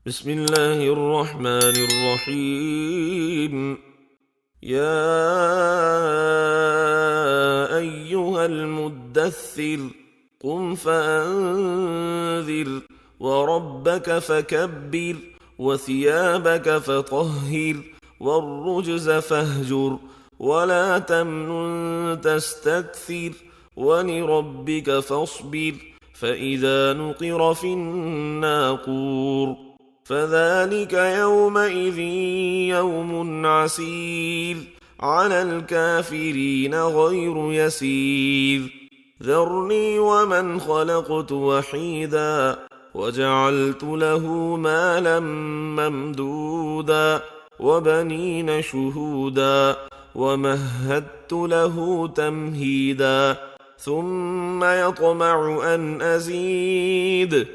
بسم الله الرحمن الرحيم. يا أيها المدثر قم فأنذر وربك فكبر وثيابك فطهر والرجز فاهجر ولا تمنن تستكثر ولربك فاصبر فإذا نقر في الناقور فذلك يومئذ يوم عسير على الكافرين غير يسير ذرني ومن خلقت وحيدا وجعلت له مالا ممدودا وبنين شهودا ومهدت له تمهيدا ثم يطمع أن أزيد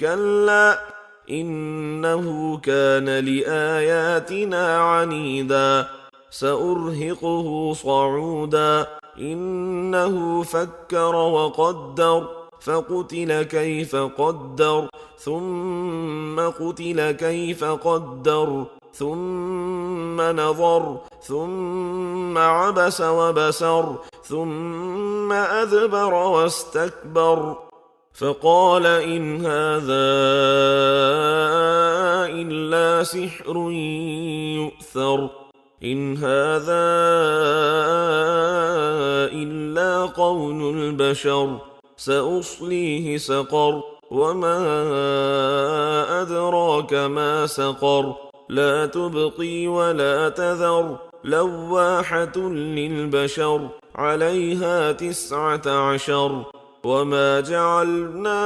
كلا إنه كان لآياتنا عنيدا سأرهقه صعودا إنه فكر وقدر فقتل كيف قدر ثم قتل كيف قدر ثم نظر ثم عبس وبسر ثم أدبر واستكبر فقال إن هذا إلا سحر يؤثر إن هذا إلا قول البشر سأصليه سقر وما أدراك ما سقر لا تبقي ولا تذر لواحة للبشر عليها 19 وما جعلنا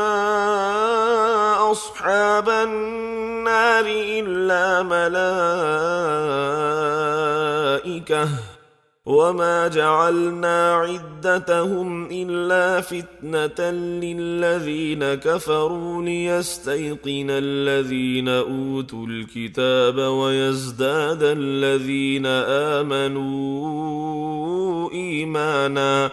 أصحاب النار إلا ملائكة وما جعلنا عدتهم إلا فتنة للذين كفروا ليستيقن الذين أوتوا الكتاب ويزداد الذين آمنوا إيمانا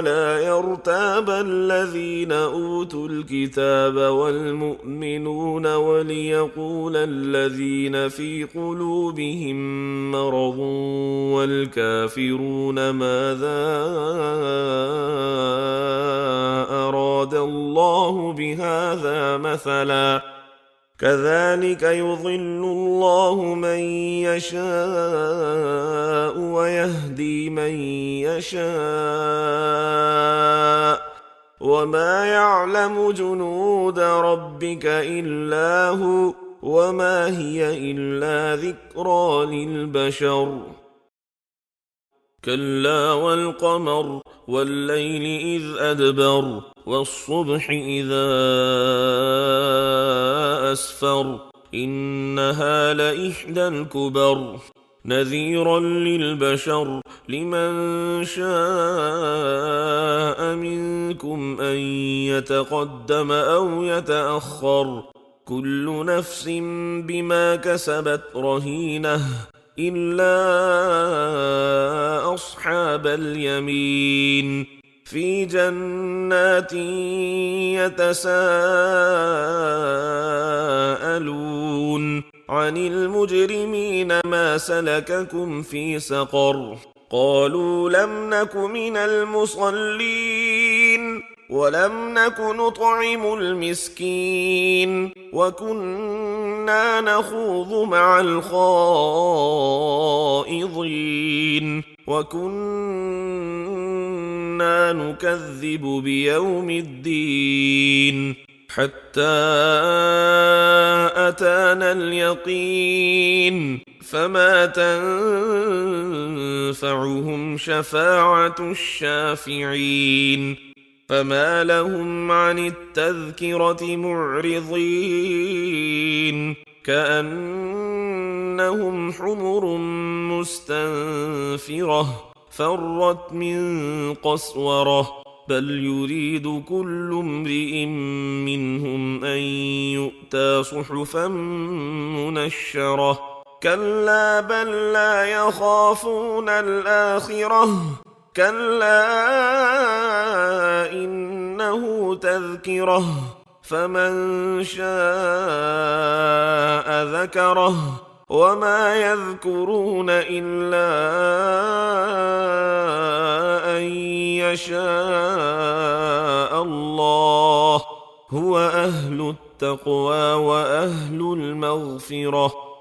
ولا يرتاب الذين أوتوا الكتاب والمؤمنون وليقول الذين في قلوبهم مرض والكافرون ماذا أراد الله بهذا مثلا كذلك يضل الله من يشاء ويهدي من يشاء وما يعلم جنود ربك إلا هو وما هي إلا ذكرى للبشر كلا والقمر والليل إذ أدبر والصبح إذا أسفر إنها لإحدى الكبر نذيرا للبشر لمن شاء منكم أن يتقدم أو يتأخر كل نفس بما كسبت رهينة إلا أصحاب اليمين في جنات يتساءلون عن المجرمين ما سلككم في سقر قالوا لم نك من المصلين ولم نك نطعم المسكين وكنا نخوض مع الخائضين وكنا نكذب بيوم الدين حتى أتانا اليقين فما تنفعهم شفاعة الشافعين فما لهم عن التذكرة معرضين كأنهم حمر مستنفرة فرت من قسورة بل يريد كل امرئ منهم أن يؤتى صحفا منشرة كلا بل لا يخافون الآخرة كلا إنه تذكرة فمن شاء ذكره وما يذكرون إلا أن يشاء الله هو أهل التقوى وأهل المغفرة